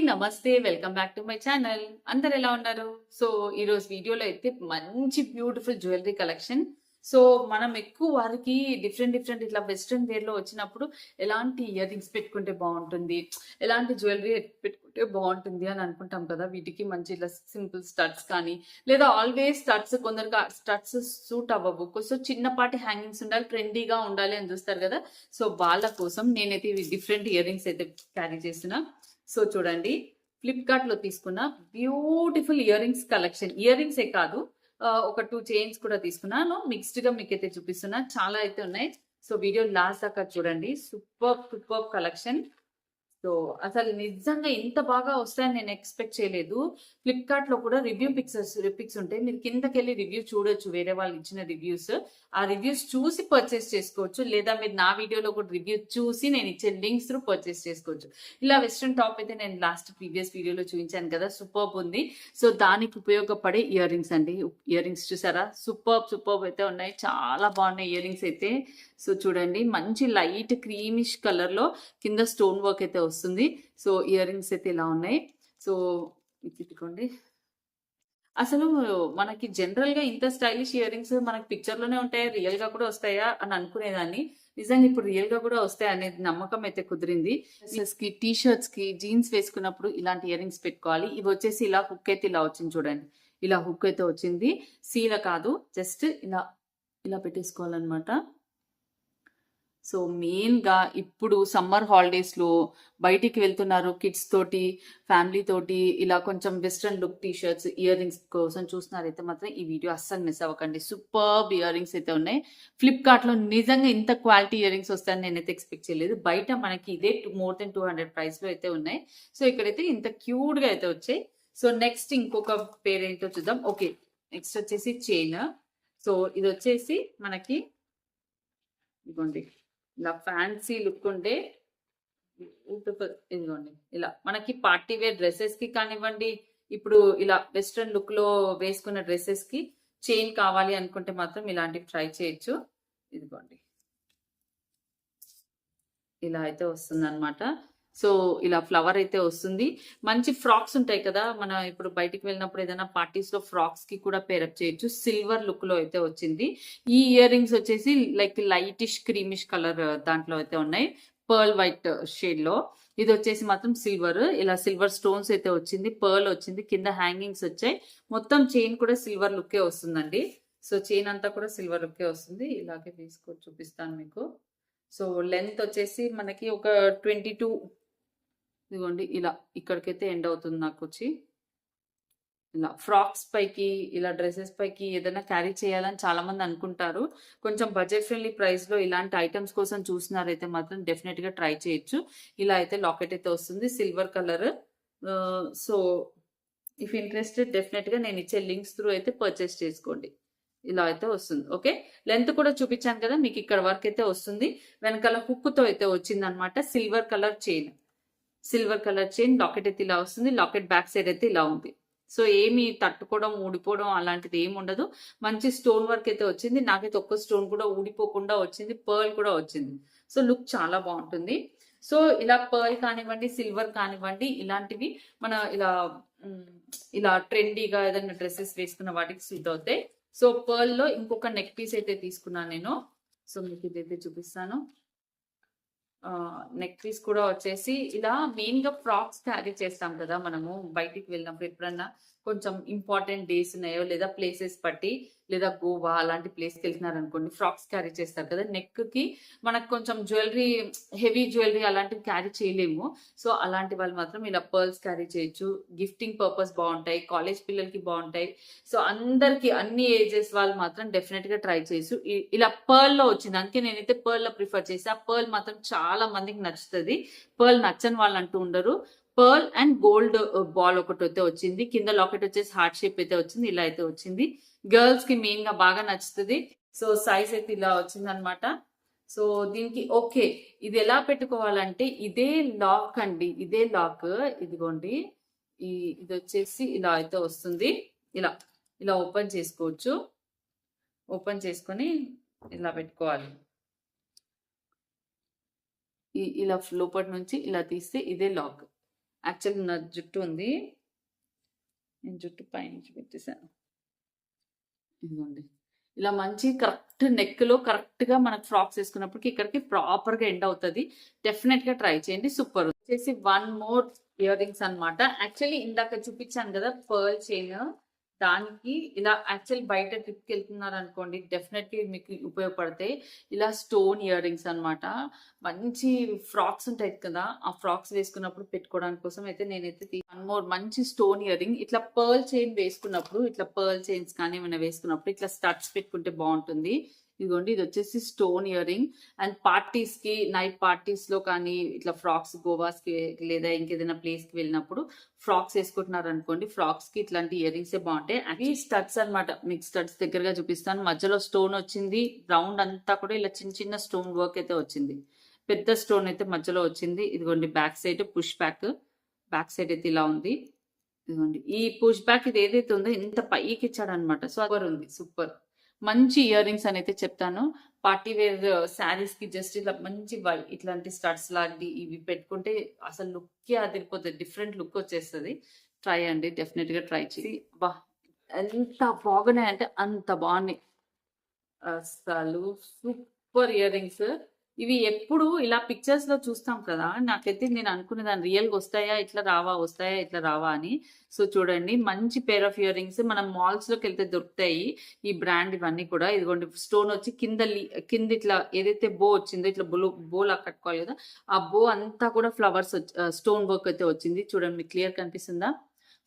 నమస్తే. Welcome back to my channel. అందరూ ఎలా ఉన్నారు? సో, ఈరోజు వీడియోలో అయితే మంచి బ్యూటిఫుల్ జ్యువెలరీ కలెక్షన్. సో, మనం ఎక్కువ వారికి డిఫరెంట్ ఇట్లా వెస్టర్న్ వేర్‌లో వచ్చినప్పుడు ఎలాంటి ఇయర్ రింగ్స్ పెట్టుకుంటే బావుంటుంది, ఎలాంటి జ్యువెలరీ పెట్టుకుంటే బావుంటుంది అని అనుకుంటాం కదా! వీటికి మంచి ఇట్లా సింపుల్ స్టడ్స్ కానీ, లేదా ఆల్వేస్ స్టడ్స్ కొందరికి స్టడ్స్ సూట్ అవ్వవు. సో, చిన్నపాటి హ్యాంగింగ్స్ ఉండాలి, ట్రెండీగా ఉండాలి అని చూస్తారు కదా! సో, వాళ్ళ కోసం నేనైతే ఇవి డిఫరెంట్ ఇయర్ రింగ్స్ అయితే క్యారీ చేస్తున్నా. సో చూడండి, ఫ్లిప్‌కార్ట్‌లో తీసుకున్న బ్యూటిఫుల్ ఇయర్ రింగ్స్ కలెక్షన్. ఇయర్ రింగ్సే కాదు, ఒక 2 చైన్స్ కూడా తీసుకున్నాను. మిక్స్డ్‌గా మీకైతే చూపిస్తున్నా. చాలా అయితే ఉన్నాయి. సో వీడియో లాస్ట్ దాకా చూడండి. Superb collection. సో అసలు నిజంగా ఇంత బాగా వస్తాయని నేను ఎక్స్‌పెక్ట్ చేయలేదు. ఫ్లిప్‌కార్ట్‌లో కూడా పిక్స్ ఉంటాయి. మీరు కిందకెళ్ళి రివ్యూ చూడొచ్చు. వేరే వాళ్ళు ఇచ్చిన రివ్యూస్. ఆ రివ్యూస్ చూసి పర్చేస్ చేసుకోవచ్చు. లేదా మీరు నా వీడియోలో కూడా రివ్యూ చూసి నేను ఇచ్చే లింక్స్ త్రూ పర్చేస్ చేసుకోవచ్చు. ఇలా వెస్టర్న్ టాప్ అయితే నేను ప్రీవియస్ వీడియోలో చూపించాను కదా! సూపర్బ్ ఉంది. సో దానికి ఉపయోగపడే ఇయర్ రింగ్స్ అండి. ఇయర్ రింగ్స్ చూసారా? సూపర్బ్ అయితే ఉన్నాయి. చాలా బాగున్నాయి ఇయర్ రింగ్స్ అయితే. సో చూడండి, మంచి లైట్ క్రీమిష్ కలర్ లో కింద స్టోన్ వర్క్ అయితే వస్తుంది. సో ఇయర్ రింగ్స్ అయితే ఇలా ఉన్నాయి. సో ఇట్టుకోండి. అసలు మనకి జనరల్ గా ఇంత స్టైలిష్ ఇయర్ రింగ్స్ మనకి పిక్చర్ లోనే ఉంటాయా, రియల్ గా కూడా వస్తాయా అని అనుకునేదాన్ని. నిజంగా ఇప్పుడు రియల్ గా కూడా వస్తాయి అనేది నమ్మకం అయితే కుదిరింది. డ్రెస్సెస్ కి, టీ షర్ట్స్ కి, జీన్స్ వేసుకున్నప్పుడు ఇలాంటి ఇయర్ రింగ్స్ పెట్టుకోవాలి. ఇవి వచ్చేసి ఇలా హుక్ అయితే ఇలా వచ్చింది చూడండి. ఇలా హుక్ అయితే వచ్చింది. సీల కాదు, జస్ట్ ఇలా ఇలా పెట్టేసుకోవాలన్నమాట. సో మెయిన్‌గా ఇప్పుడు సమ్మర్ హాలిడేస్‌లో బయటికి వెళ్తున్నారు కిడ్స్ తోటి, ఫ్యామిలీ తోటి, ఇలా కొంచెం western look T shirts, ear rings కోసం చూస్తున్నారైతే మాత్రం ఈ వీడియో అస్సలు మిస్ అవ్వకండి. సూపర్బ్ ఇయర్ రింగ్స్ అయితే ఉన్నాయి. ఫ్లిప్‌కార్ట్‌లో నిజంగా ఇంత క్వాలిటీ ఇయర్ రింగ్స్ వస్తాయని నేనైతే ఎక్స్‌పెక్ట్ చేయలేదు. బయట మనకి ఇదే మోర్ దెన్ 200 ప్రైస్‌లో అయితే ఉన్నాయి. సో ఇక్కడైతే ఇంత క్యూట్‌గా అయితే వచ్చాయి. సో నెక్స్ట్ ఇంకొక పేరు ఏంటో చూద్దాం. ఓకే, నెక్స్ట్ వచ్చేసి చైన్. సో ఇది వచ్చేసి మనకి ఇదిగోండి, ఇలా ఫ్యాన్సీ లుక్ ఉండే బ్యూటిఫుల్. ఇదిగోండి, ఇలా మనకి పార్టీ వేర్ డ్రెస్సెస్ కి కానివ్వండి, ఇప్పుడు ఇలా వెస్ట్రన్ లుక్ లో వేసుకున్న డ్రెస్సెస్ కి చైన్ కావాలి అనుకుంటే మాత్రం ఇలాంటివి ట్రై చేయొచ్చు. ఇదిగోండి, ఇలా అయితే వస్తుంది అనమాట. సో ఇలా ఫ్లవర్ అయితే వస్తుంది. మంచి ఫ్రాక్స్ ఉంటాయి కదా, మన ఇప్పుడు బయటికి వెళ్ళినప్పుడు ఏదైనా పార్టీస్ లో ఫ్రాక్స్ కి కూడా పేరప్ చేయొచ్చు. సిల్వర్ లుక్ లో అయితే వచ్చింది. ఈ ఇయర్ రింగ్స్ వచ్చేసి లైక్ లైటిష్ క్రీమిష్ కలర్ దాంట్లో అయితే ఉన్నాయి, పర్ల్ వైట్ షేడ్ లో. ఇది వచ్చేసి మాత్రం సిల్వర్, ఇలా సిల్వర్ స్టోన్స్ అయితే వచ్చింది, పర్ల్ వచ్చింది, కింద హ్యాంగింగ్స్ వచ్చాయి. మొత్తం చైన్ కూడా సిల్వర్ లుక్కే వస్తుందండి. సో చైన్ అంతా కూడా సిల్వర్ లుక్కే వస్తుంది. ఇలాగే తీసుకొని చూపిస్తాను మీకు. సో లెంత్ వచ్చేసి మనకి ఒక 22, ఇదిగోండి ఇలా ఇక్కడికైతే ఎండ్ అవుతుంది నాకు వచ్చి. ఇలా ఫ్రాక్స్ పైకి, ఇలా డ్రెస్సెస్ పైకి ఏదైనా క్యారీ చేయాలని చాలా మంది అనుకుంటారు. కొంచెం బడ్జెట్ ఫ్రెండ్లీ ప్రైస్ లో ఇలాంటి ఐటమ్స్ కోసం చూసినారైతే మాత్రం డెఫినెట్ గా ట్రై చేయొచ్చు. ఇలా అయితే లాకెట్ అయితే వస్తుంది, silver colour. So if interested definite గా నేను ఇచ్చే లింక్స్ త్రూ అయితే పర్చేస్ చేసుకోండి. ఇలా అయితే వస్తుంది. ఓకే, లెంత్ కూడా చూపించాను కదా మీకు, ఇక్కడ వరకు అయితే వస్తుంది. వెనకాల హుక్ తో అయితే వచ్చింది అనమాట. సిల్వర్ కలర్ చైన్, లాకెట్ అయితే ఇలా వస్తుంది. లాకెట్ బ్యాక్ సైడ్ అయితే ఇలా ఉంది. సో ఏమి తట్టుకోవడం, ఊడిపోవడం అలాంటిది ఏమి ఉండదు. మంచి స్టోన్ వర్క్ అయితే వచ్చింది. నాకైతే ఒక్క స్టోన్ కూడా ఊడిపోకుండా వచ్చింది, పర్ల్ కూడా వచ్చింది. సో లుక్ చాలా బాగుంటుంది. సో ఇలా పర్ల్ కానివ్వండి, సిల్వర్ కానివ్వండి, ఇలాంటివి మన ఇలా ట్రెండీగా ఏదైనా డ్రెస్సెస్ వేసుకున్న వాటికి సూట్ అవుతాయి. సో పర్ల్ లో ఇంకొక నెక్ పీస్ అయితే తీసుకున్నాను నేను. సో మీకు ఇదైతే చూపిస్తాను. నెక్ పీస్ కూడా వచ్చేసి ఇలా మెయిన్ గా ఫ్రాక్స్ క్యారీ చేస్తాం కదా మనము బయటికి వెళ్ళినప్పుడు. ఎప్పుడన్నా కొంచెం ఇంపార్టెంట్ డేస్ ఉన్నాయో, లేదా ప్లేసెస్ బట్టి, లేదా గోవా అలాంటి ప్లేస్కి వెళ్తున్నారనుకోండి, ఫ్రాక్స్ క్యారీ చేస్తారు కదా. నెక్ కి మనకు కొంచెం జ్యువెలరీ, హెవీ జ్యువెలరీ అలాంటివి క్యారీ చేయలేము. సో అలాంటి వాళ్ళు మాత్రం ఇలా పర్ల్స్ క్యారీ చేయొచ్చు. గిఫ్టింగ్ పర్పస్ బాగుంటాయి, కాలేజ్ పిల్లలకి బాగుంటాయి. సో అందరికి, అన్ని ఏజెస్ వాళ్ళు మాత్రం డెఫినెట్ గా ట్రై చేయొచ్చు. ఇలా పర్ల్ లో వచ్చింది, అందుకే నేనైతే పర్ల్ లో ప్రిఫర్ చేసి. ఆ పర్ల్ మాత్రం చాలా మందికి నచ్చుతుంది. పర్ల్ నచ్చని వాళ్ళు అంటూ ఉండరు. పర్ల్ అండ్ గోల్డ్ బాల్ ఒకటి అయితే వచ్చింది. కింద లాకెట్ వచ్చేసి హార్ట్ షేప్ అయితే వచ్చింది. ఇలా అయితే వచ్చింది. గర్ల్స్ కి మెయిన్ గా బాగా నచ్చుతుంది. సో సైజ్ అయితే ఇలా వచ్చింది అనమాట. సో దీనికి ఓకే, ఇది ఎలా పెట్టుకోవాలంటే ఇదే లాక్ అండి, ఇదే లాక్. ఇదిగోండి, ఇది వచ్చేసి ఇలా అయితే వస్తుంది. ఇలా ఇలా ఓపెన్ చేసుకోవచ్చు. ఓపెన్ చేసుకొని ఇలా పెట్టుకోవాలి. ఇలా లోపటి నుంచి ఇలా తీస్తే ఇదే లాక్. యాక్చువల్లీ నా జుట్టు ఉంది, నేను జుట్టు పైనుంచి పెట్టేశాను. ఇదిగోండి ఇలా మంచి కరెక్ట్ నెక్లో కరెక్ట్గా మనకు ఫ్రాక్స్ వేసుకున్నప్పటికి ఇక్కడికి ప్రాపర్గా ఎండ్ అవుతుంది. డెఫినెట్గా ట్రై చేయండి, సూపర్. వచ్చేసి వన్ మోర్ ఇయర్ రింగ్స్ అనమాట. యాక్చువల్లీ ఇందాక చూపించాను కదా పర్ల్ చైన్, దానికి ఇలా యాక్చువల్ బయట ట్రిప్కి వెళ్తున్నారు అనుకోండి, డెఫినెట్లీ మీకు ఉపయోగపడతాయి. ఇలా స్టోన్ ఇయర్ రింగ్స్ అనమాట. మంచి ఫ్రాక్స్ ఉంటాయి కదా, ఆ ఫ్రాక్స్ వేసుకున్నప్పుడు పెట్టుకోవడానికి కోసం అయితే నేనైతే వన్ మోర్ మంచి స్టోన్ ఇయర్ రింగ్. ఇట్లా పర్ల్ చైన్ వేసుకున్నప్పుడు, ఇట్లా పర్ల్ చైన్స్ కానీ ఏమైనా వేసుకున్నప్పుడు ఇట్లా స్టడ్స్ పెట్టుకుంటే బాగుంటుంది. ఇదిగోండి, ఇది వచ్చేసి stone ear ring. And parties కి, నైట్ పార్టీస్ లో కానీ ఇట్లా ఫ్రాక్స్, గోవాస్ కి లేదా ఇంకేదైనా ప్లేస్ కి వెళ్ళినప్పుడు ఫ్రాక్స్ వేసుకుంటున్నారు అనుకోండి, ఫ్రాక్స్ కి ఇట్లాంటి ఇయర్ రింగ్స్ బాగుంటాయి. అవి స్టడ్స్ అనమాట. మీకు స్టడ్స్ దగ్గరగా చూపిస్తాను. మధ్యలో స్టోన్ వచ్చింది, రౌండ్ అంతా కూడా ఇలా చిన్న చిన్న స్టోన్ వర్క్ అయితే వచ్చింది. పెద్ద స్టోన్ అయితే మధ్యలో వచ్చింది. ఇదిగోండి back side push back, back side అయితే ఇలా ఉంది. ఇదిగోండి ఈ పుష్ బ్యాక్ ఇది ఏదైతే ఉందో ఇంత పైకి ఇచ్చాడు అనమాట. సూపర్ ఉంది, సూపర్. మంచి ఇయర్ రింగ్స్ అని అయితే చెప్తాను. పార్టీ వేర్ శారీస్ కి జస్ట్ ఇలా మంచి ఇట్లాంటి స్టడ్స్ లాంటి ఇవి పెట్టుకుంటే అసలు లుక్కే అదిరిపోతుంది, డిఫరెంట్ లుక్ వచ్చేస్తుంది. ట్రై అండి, డెఫినెట్ గా ట్రై చేసి. బా ఎంత బాగున్నాయి అంటే అంత బాగున్నాయి అసలు. Super ear rings. ఇవి ఎప్పుడు ఇలా పిక్చర్స్ లో చూస్తాం కదా, నాకైతే నేను అనుకునేదాన్ని రియల్గా వస్తాయా ఇట్లా రావా, వస్తాయా ఇట్లా రావా అని. సో చూడండి, మంచి పేర్ ఆఫ్ ఇయర్ రింగ్స్ మనం మాల్స్ లోకి వెళ్తే దొరుకుతాయి ఈ బ్రాండ్. ఇవన్నీ కూడా ఇదిగోండి స్టోన్ వచ్చి కింద ఇట్లా ఏదైతే బో వచ్చిందో ఇట్లా బోలా కట్టుకోవాలి కదా, ఆ బో అంతా కూడా ఫ్లవర్స్ స్టోన్ వర్క్ అయితే వచ్చింది. చూడండి, మీకు క్లియర్ కనిపిస్తుందా?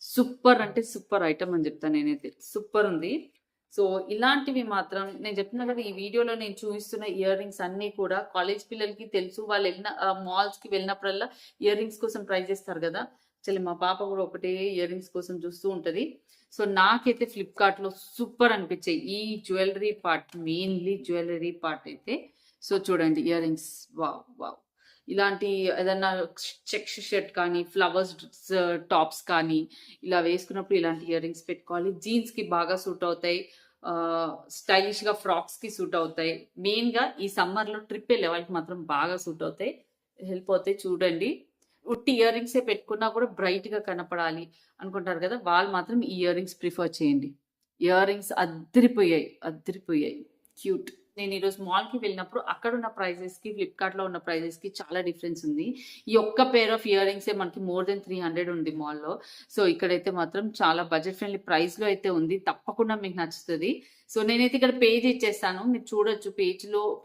సూపర్ అంటే సూపర్ ఐటమ్ అని చెప్తాను నేనైతే. సూపర్ ఉంది. సో ఇలాంటివి మాత్రం నేను చెప్తున్నా కదా, ఈ వీడియోలో నేను చూపిస్తున్న ఇయర్ రింగ్స్ అన్నీ కూడా కాలేజ్ పిల్లలకి తెలుసు. వాళ్ళు వెళ్ళిన మాల్స్కి వెళ్ళినప్పుడల్లా ఇయర్ రింగ్స్ కోసం ట్రై చేస్తారు కదా. యాక్చువల్లీ మా పాప కూడా ఒకటే ఇయర్ రింగ్స్ కోసం చూస్తూ ఉంటుంది. సో నాకైతే ఫ్లిప్కార్ట్లో సూపర్ అనిపించాయి ఈ jewellery part, mainly jewellery part అయితే. సో చూడండి ఇయర్ రింగ్స్, వావ్ వావ్. ఇలాంటి ఏదన్నా చెక్స్ షర్ట్ కానీ, ఫ్లవర్స్ టాప్స్ కానీ ఇలా వేసుకున్నప్పుడు ఇలాంటి ఇయర్ రింగ్స్ పెట్టుకోవాలి. జీన్స్కి బాగా సూట్ అవుతాయి, స్టైలిష్గా ఫ్రాక్స్కి సూట్ అవుతాయి. మెయిన్గా ఈ సమ్మర్లో ట్రిప్ వెళ్ళే వాళ్ళకి మాత్రం బాగా సూట్ అవుతాయి, హెల్ప్ అవుతాయి. చూడండి, ఉట్టి ఇయర్ రింగ్సే పెట్టుకున్నా కూడా బ్రైట్గా కనపడాలి అనుకుంటారు కదా, వాళ్ళు మాత్రం ఈ ఇయర్ రింగ్స్ ప్రిఫర్ చేయండి. ఇయర్ రింగ్స్ అద్దరిపోయాయి, అద్దరిపోయాయి, క్యూట్. నేను ఈరోజు మాల్కి వెళ్ళినప్పుడు అక్కడ ఉన్న ప్రైజెస్కి ఫ్లిప్కార్ట్లో ఉన్న ప్రైజెస్కి చాలా డిఫరెన్స్ ఉంది. ఈ ఒక్క పేర్ ఆఫ్ ఇయర్ రింగ్సే మనకి మోర్ దెన్ 300 ఉంది మాల్లో. సో ఇక్కడైతే మాత్రం చాలా బడ్జెట్ ఫ్రెండ్లీ ప్రైస్లో అయితే ఉంది. తప్పకుండా మీకు నచ్చుతుంది. సో నేనైతే ఇక్కడ పేజ్ ఇచ్చేస్తాను, మీరు చూడొచ్చు.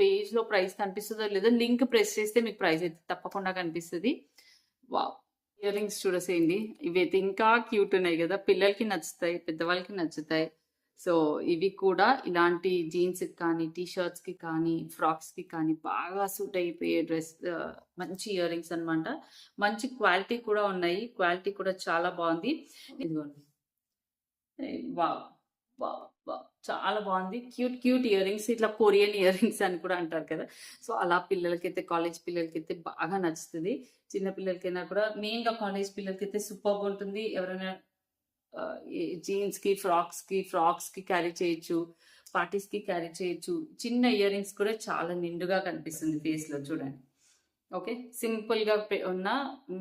పేజ్లో ప్రైస్ కనిపిస్తుందో లేదో, లింక్ ప్రెస్ చేస్తే మీకు ప్రైస్ అయితే తప్పకుండా కనిపిస్తుంది. వావ్, ఇయర్ రింగ్స్ చూడసేయండి. ఇవైతే ఇంకా క్యూట్ ఉన్నాయి కదా, పిల్లలకి నచ్చుతాయి, పెద్దవాళ్ళకి నచ్చుతాయి. సో ఇవి కూడా ఇలాంటి జీన్స్కి కానీ, టీషర్ట్స్కి కానీ, ఫ్రాక్స్కి కానీ బాగా సూట్ అయిపోయే మంచి ఇయర్ రింగ్స్ అనమాట. మంచి క్వాలిటీ కూడా ఉన్నాయి, క్వాలిటీ కూడా చాలా బాగుంది. ఇదిగోండి, వావ్ వావ్ వావ్, చాలా బాగుంది. క్యూట్ క్యూట్ ఇయర్ రింగ్స్, ఇట్లా కొరియన్ ఇయర్ రింగ్స్ అని కూడా అంటారు కదా. సో అలా పిల్లలకైతే, కాలేజ్ పిల్లలకైతే బాగా నచ్చుతుంది. చిన్న పిల్లలకైనా కూడా, మెయిన్గా కాలేజ్ పిల్లలకైతే సూపర్ ఉంటుంది. ఎవరైనా జీన్స్కి, ఫ్రాక్స్కి క్యారీ చేయొచ్చు, పార్టీస్కి క్యారీ చేయొచ్చు. చిన్న ఇయర్ రింగ్స్ కూడా చాలా నిండుగా కనిపిస్తుంది ఫేస్లో. చూడండి, ఓకే, సింపుల్గా ఉన్న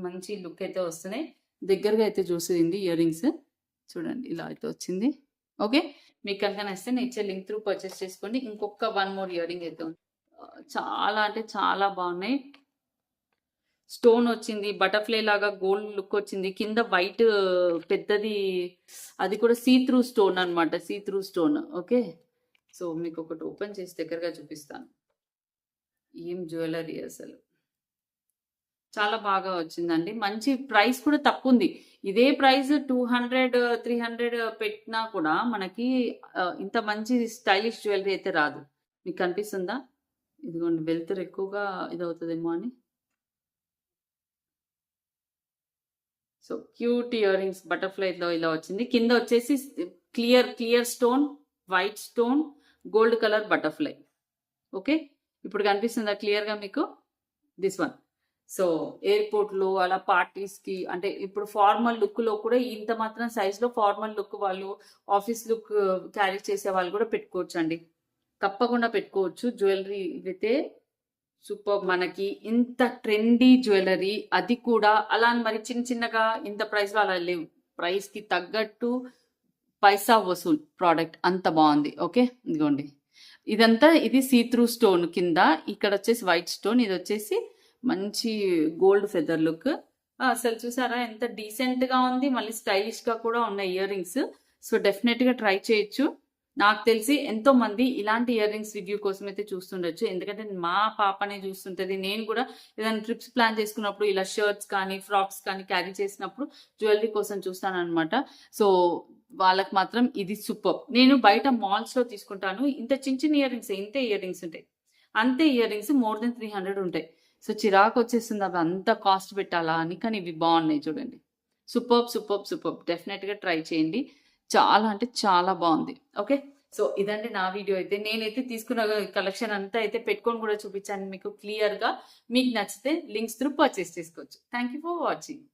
మంచి లుక్ అయితే వస్తున్నాయి. దగ్గరగా అయితే చూసేయండి ఇయర్ రింగ్స్. చూడండి, ఇలా అయితే వచ్చింది. ఓకే, మీకు కనుక నచ్చితే నేను ఇచ్చే లింక్ త్రూ పర్చేస్ చేసుకోండి. ఇంకొక వన్ మోర్ ఇయర్ రింగ్ అయితే ఉంది. చాలా అంటే చాలా బాగున్నాయి. స్టోన్ వచ్చింది, బటర్ఫ్లై లాగా గోల్డ్ లుక్ వచ్చింది. కింద వైట్ పెద్దది, అది కూడా సీ త్రూ స్టోన్ అనమాట, see through stone. Okay, so మీకు ఒకటి ఓపెన్ చేసి దగ్గరగా చూపిస్తాను. ఏం జ్యువెలరీ అసలు, చాలా బాగా వచ్చిందండి. మంచి ప్రైస్ కూడా తక్కువ ఉంది. ఇదే ప్రైస్ 200, 300 పెట్టినా కూడా మనకి ఇంత మంచి స్టైలిష్ జ్యువెలరీ అయితే రాదు. మీకు కనిపిస్తుందా? ఇదిగోండి, వెళ్తురు ఎక్కువగా ఇదవుతుందేమో అని. సో క్యూట్ ఇయర్ రింగ్స్ బటర్ఫ్లైలో ఇలా వచ్చింది. కింద వచ్చేసి clear stone, white stone, gold colour butterfly. Okay, ఇప్పుడు కనిపిస్తుందా క్లియర్గా మీకు? This one. సో ఎయిర్పోర్ట్లో అలా పార్టీస్కి, అంటే ఇప్పుడు ఫార్మల్ లుక్లో కూడా ఇంత మాత్రం సైజ్లో ఫార్మల్ లుక్ వాళ్ళు, ఆఫీస్ లుక్ క్యారీ చేసే వాళ్ళు కూడా పెట్టుకోవచ్చు అండి, తప్పకుండా పెట్టుకోవచ్చు. జ్యువెలరీ అయితే సూపర్. మనకి ఇంత ట్రెండీ జ్యువెలరీ, అది కూడా అలా అని మరి చిన్న చిన్నగా ఇంత ప్రైస్ లో అలా లేవు. ప్రైస్ కి తగ్గట్టు పైసా వసూల్ ప్రోడక్ట్ అంత బాగుంది. ఓకే, ఇదిగోండి. ఇదంతా ఇది సీ త్రూ స్టోన్ కింద, ఇక్కడ వచ్చేసి వైట్ స్టోన్, ఇది వచ్చేసి మంచి గోల్డ్ ఫెదర్ లుక్. అసలు చూసారా ఎంత డీసెంట్ గా ఉంది, మళ్ళీ స్టైలిష్ గా కూడా ఉన్న ఇయర్ రింగ్స్. సో డెఫినెట్ గా ట్రై చేయొచ్చు. నాకు తెలిసి ఎంతో మంది ఇలాంటి ఇయర్ రింగ్స్ రివ్యూ కోసం అయితే చూస్తుండొచ్చు, ఎందుకంటే మా పాపనే చూస్తుంటది. నేను కూడా ఏదైనా ట్రిప్స్ ప్లాన్ చేసుకున్నప్పుడు ఇలా షర్ట్స్ కానీ ఫ్రాక్స్ కానీ క్యారీ చేసినప్పుడు జ్యువెలరీ కోసం చూస్తాను అనమాట. సో వాళ్ళకి మాత్రం ఇది సూపర్. నేను బయట మాల్స్ లో తీసుకుంటాను, ఇంత చిన్న చిన్న ఇయర్ రింగ్స్, ఇంతే ఇయర్ రింగ్స్ ఉంటాయి, అంతే ఇయర్ రింగ్స్ మోర్ దెన్ 300 ఉంటాయి. సో చిరాకు వచ్చేస్తుంది అవి అంత కాస్ట్ పెట్టాలా అని, కానీ ఇవి బాగున్నాయి చూడండి. Super super super. డెఫినెట్ గా ట్రై చేయండి, చాలా అంటే చాలా బాగుంది. ఓకే, సో ఇదండి నా వీడియో. అయితే నేనైతే తీసుకున్న కలెక్షన్ అంతా అయితే పెట్టుకొని కూడా చూపించాను మీకు క్లియర్ గా. మీకు నచ్చితే లింక్స్ త్రూ పర్చేస్ చేసుకోవచ్చు. Thank you for watching.